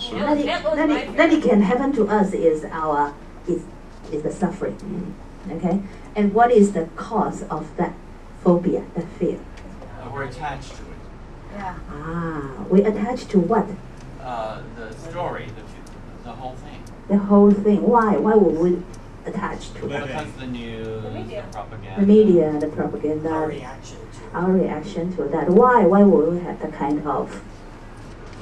That it can happen to us is is the suffering. Okay, and what is the cause of that phobia, that fear? We're attached to it. Yeah. We attach to what? The story, the whole thing. The whole thing. Why? Why would we attach to it? Because the news, the propaganda. The media, the propaganda. Our reaction to it. Our reaction to that. Why? Why would we have that kind of?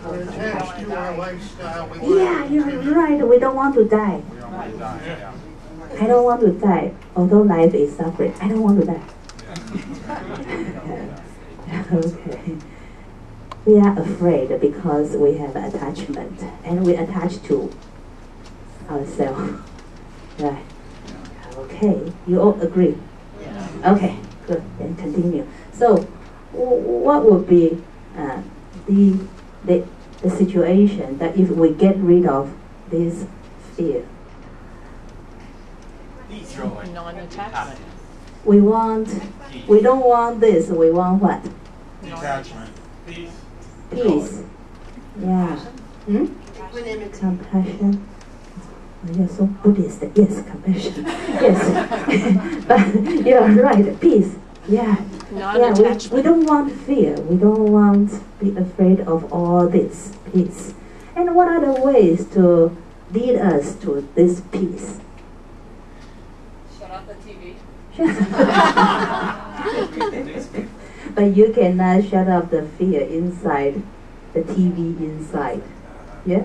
We're attached to our lifestyle. We Yeah, you're right. We don't want to die. We don't want to die. Yeah. I don't want to die. Although life is suffering, I don't want to die. Okay. We are afraid because we have attachment and we attach to ourselves. Right. Okay. You all agree? Yeah. Okay. Good. Then continue. So, what would be the situation that if we get rid of this fear? Joy. Non-attachment. We don't want this. We want what? Detachment. Peace. Peace. Yeah. Hmm? Compassion. Oh, you're so Buddhist. Yes, compassion. Yes. But you're right. Peace. Yeah. Non-attachment. We don't want fear. We don't want to be afraid of all this peace. And what are the ways to lead us to this peace? Shut off the TV. But you cannot shut off the fear inside, the TV inside. Yeah?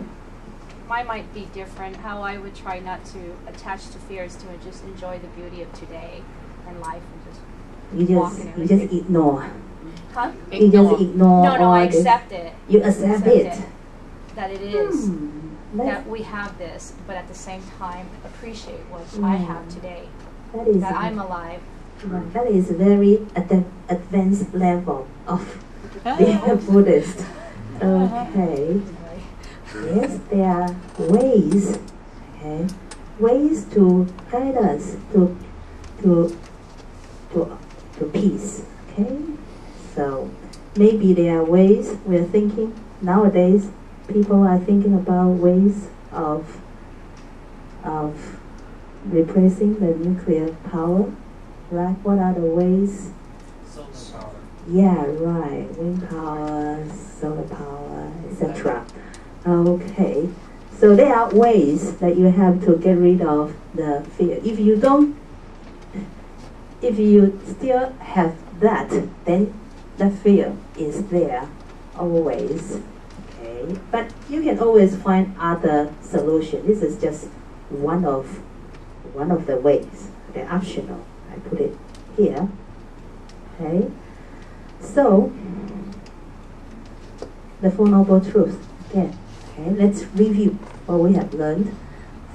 Mine might be different. How I would try not to attach to fears, to just enjoy the beauty of today and life and just walk in You just everything. ignore. Huh? You just ignore. No, all I this. accept it. You accept it. That it is. That, That we have this, but at the same time appreciate what I have today. that is That I'm alive. that is very at the advanced level of being a Buddhist. Okay. Yes, there are ways, okay, ways to guide us to peace. Okay, so maybe there are ways we're thinking nowadays. People are thinking about ways of replacing the nuclear power. Right? What are the ways? Solar power. Yeah, right. Wind power, solar power, etc. Okay. So there are ways that you have to get rid of the fear. If you still have that, then the fear is there always. Okay. But you can always find other solutions. This is just one of the ways. They're optional. I put it here. Okay. So the Four Noble Truths again. Okay, let's review what we have learned.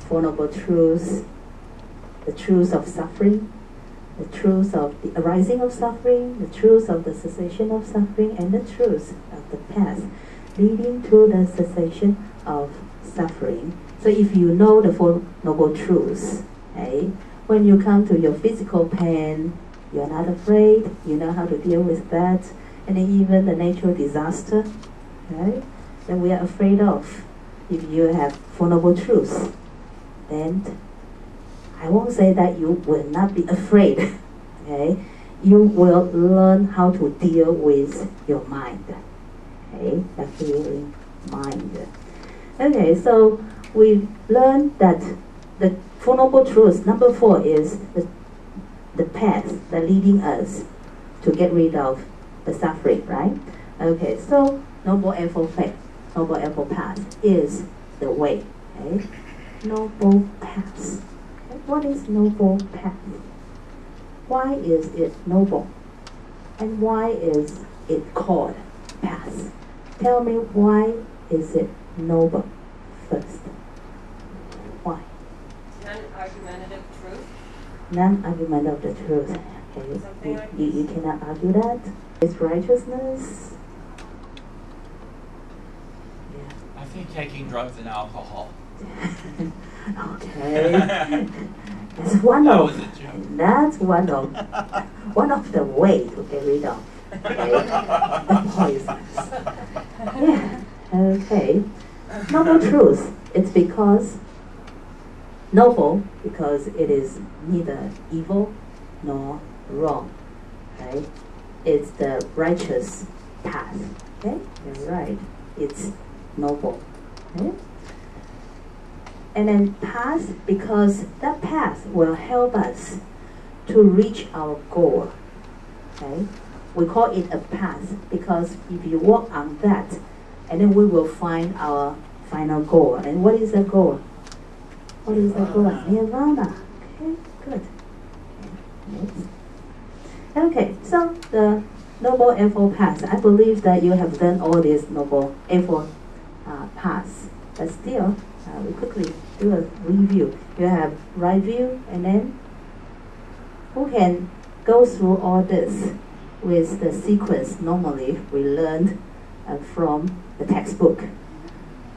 Four Noble Truths: the truth of suffering, the truth of the arising of suffering, the truth of the cessation of suffering, and the truth of the path leading to the cessation of suffering. So if you know the Four Noble Truths, okay, when you come to your physical pain, you're not afraid, you know how to deal with that, and then even the natural disaster, okay, that we are afraid of. If you have Four Noble Truths, then I won't say that you will not be afraid, okay? You will learn how to deal with your mind, okay? The feeling mind. Okay, so we learned that the Four Noble Truths, number 4 is the path that leading us to get rid of the suffering, right? Okay, so Noble Eightfold Path, Noble Eightfold Path is the way, okay? Noble Path. Okay? What is Noble Path? Why is it noble? And why is it called path? Tell me, why is it noble first? Why? Non-argumentative truth. Non-argument of the truth. Okay, you cannot argue that. It's righteousness. I think taking drugs and alcohol. Okay, that's one That of was a joke. that's one of the way to get rid of, okay, the poisons. Yeah. Okay. Noble truth, it's because noble because it is neither evil nor wrong. Okay? It's the righteous path. Okay? You're right. It's noble. Okay? And then path because that path will help us to reach our goal. Okay? We call it a path because if you walk on that, and then we will find our final goal. And what is the goal? What is the goal? Nirvana. Okay, good. Okay, so the Noble Eightfold Paths. I believe that you have done all these Noble Eightfold Paths, but still, we quickly do a review. You have right view, and then who can go through all this with the sequence normally we learned from the textbook?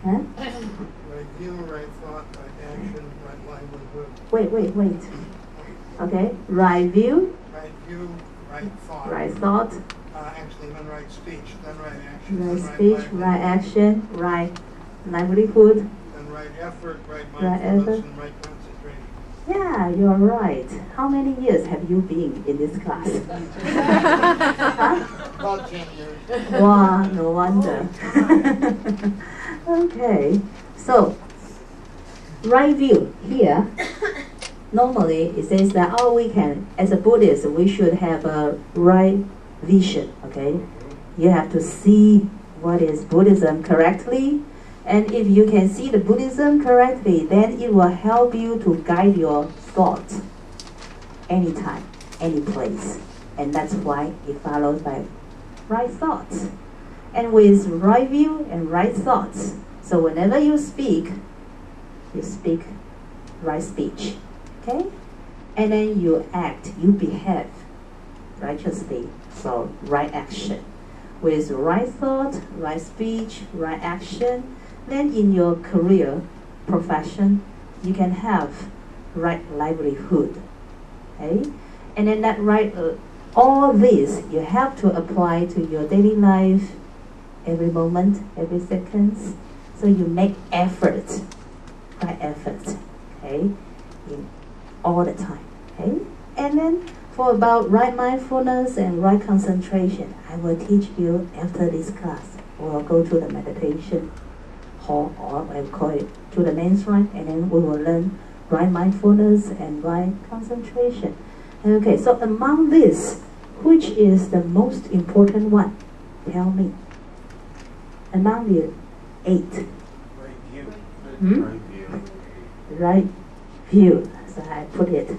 Huh? Right view, right thought, right action, right livelihood. Wait. Okay, right view, Right view, right thought. right thought, Actually, then right speech, then right action, right then speech, livelihood, right action, right livelihood. then right effort, right Right mindfulness, effort. and right concentration. Yeah, you're right. How many years have you been in this class? Huh? About 10 years. Wow, no wonder. Okay, so right view here. Normally, it says that we can, as a Buddhist, we should have a right vision. Okay, you have to see what is Buddhism correctly, and if you can see the Buddhism correctly, then it will help you to guide your thoughts anytime, any place, and that's why it follows by right thoughts. And with right view and right thoughts, so whenever you speak right speech, okay? And then you act, you behave righteously, so right action. With right thought, right speech, right action, then in your career, profession, you can have right livelihood, okay? And then that right, all this you have to apply to your daily life, every moment, every second. So you make effort, right effort, okay, in all the time, okay. And then for about right mindfulness and right concentration, I will teach you after this class. We'll go to the meditation hall, or I call it to the main shrine, and then we will learn right mindfulness and right concentration. Okay, so among this, which is the most important one? Tell me. Among the 8. Right view. Hmm? Right view. So I put it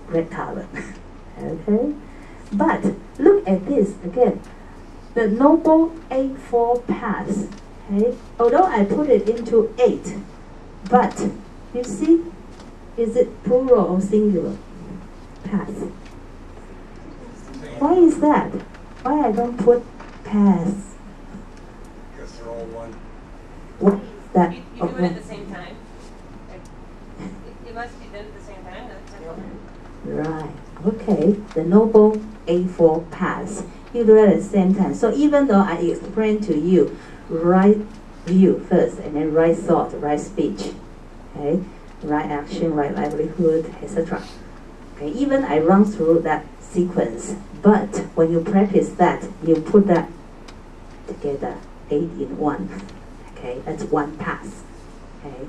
red color. Okay? But look at this again. The Noble Eightfold Paths. Okay? Although I put it into 8, but you see, is it plural or singular? Path. Why is that? Why I don't put paths? Because they're all one. What is that? You do it at the same time. Like, it must be done at the same time. That's Right. Okay. The Noble Eightfold Paths. You do it at the same time. So even though I explain to you right view first, and then right thought, right speech, okay, right action, right livelihood, etc. Okay. Even I run through that sequence, but when you practice that, you put that together, 8 in 1. Okay, that's one path. Okay,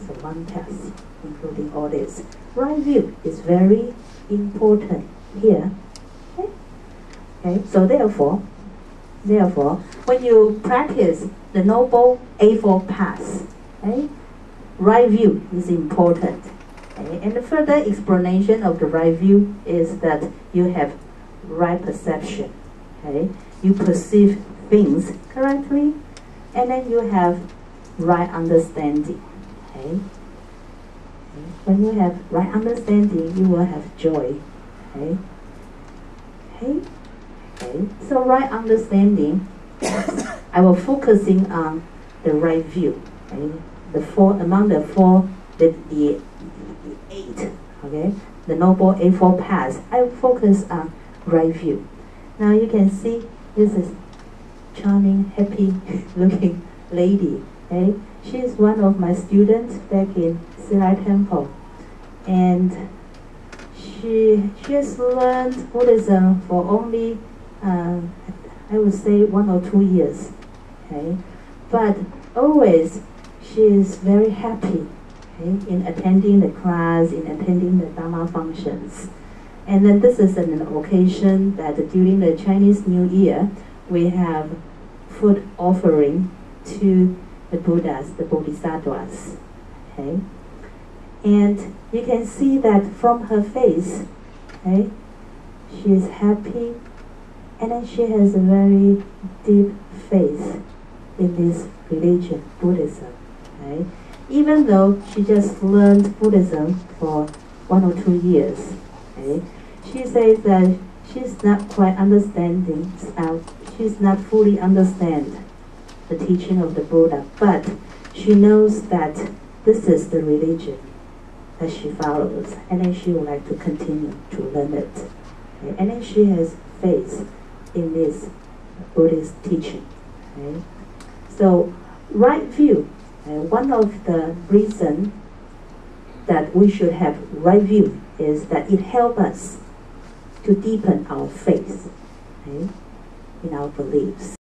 so one path, including all this. Right view is very important here. Okay, okay. So therefore, when you practice the Noble Eightfold Paths, okay, right view is important. Okay? And the further explanation of the right view is that you have right perception. Okay, you perceive things correctly, and then you have right understanding. Okay? When you have right understanding, you will have joy. Okay? Okay? Okay? So right understanding, I will focusing on the right view. Okay? The four among the four, the 8. Okay? The Noble Eightfold Paths. I will focus on right view. Now you can see this is charming, happy looking lady. Okay? She is one of my students back in Silai Temple, and she has learned Buddhism for only I would say 1 or 2 years. Okay, but always she is very happy, okay, in attending the class, in attending the Dharma functions. And then this is an occasion that during the Chinese New Year, we have food offering to the Buddhas, the Bodhisattvas. Okay? And you can see that from her face, okay, she is happy, and then she has a very deep faith in this religion, Buddhism. Okay? Even though she just learned Buddhism for 1 or 2 years. Okay? She says that she's not quite understanding, she's not fully understand the teaching of the Buddha, but she knows that this is the religion that she follows, and then she would like to continue to learn it. Okay? And then she has faith in this Buddhist teaching. Okay? So, right view, one of the reasons that we should have right view is that it helps us to deepen our faith, okay, in our beliefs.